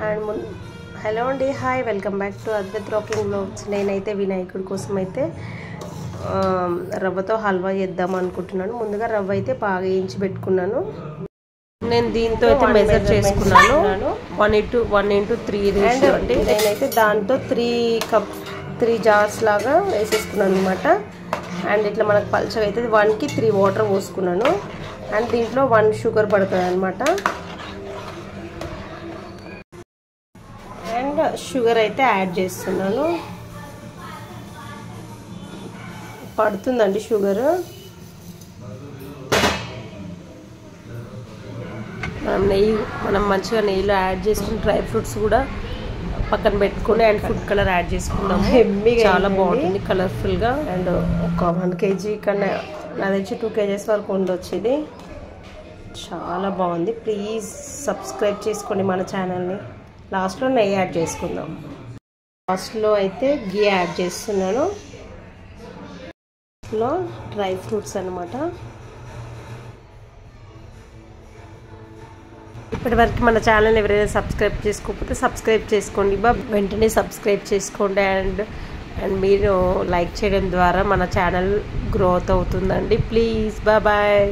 And hello అండి, hi, welcome back to Advait rocking vlogs. నేనైతే వినాయకుడి కోసం అయితే రవ్వతో హల్వా చేద్దాం అనుకుంటున్నాను. ముందుగా రవ్వ అయితే బాగా వేయించి పెట్టుకున్నాను. నేను దీంతో అయితే మెజర్ చేసుకున్నాను 1:3 రేషియో. అంటే నేనైతే దాంతో 3 జార్స్ లాగా వేసేసుకున్నాను అనమాట. అండ్ ఇట్లా మనకు పల్చగా అయితే 1కి 3 వాటర్ పోసుకున్నాను. అండ్ దీంట్లో 1 షుగర్ పడుతుంది అనమాట. అండ్ షుగర్ అయితే యాడ్ చేస్తున్నాను. పడుతుందండి షుగర్. మనం మంచిగా నెయ్యిలో యాడ్ చేసుకుని డ్రై ఫ్రూట్స్ కూడా పక్కన పెట్టుకుని అండ్ ఫుడ్ కలర్ యాడ్ చేసుకున్నాము. చాలా బాగుంటుంది కలర్ఫుల్గా. అండ్ ఒక 1 kg కన్నా నాకు తెచ్చి 2 kgs వరకు ఉండొచ్చు. ఇది చాలా బాగుంది. ప్లీజ్ సబ్స్క్రైబ్ చేసుకోండి మన ఛానల్ని. లాస్ట్లో నెయ్యి యాడ్ చేసుకుందాం. లాస్ట్లో అయితే గీ యాడ్ చేస్తున్నాను. లాస్ట్లో డ్రై ఫ్రూట్స్ అనమాట. ఇప్పటివరకు మన ఛానల్ ఎవరైనా సబ్స్క్రైబ్ చేసుకోకపోతే సబ్స్క్రైబ్ చేసుకోండి. వెంటనే సబ్స్క్రైబ్ చేసుకోండి. అండ్ మీరు లైక్ చేయడం ద్వారా మన ఛానల్ గ్రోత్ అవుతుందండి. Please bye.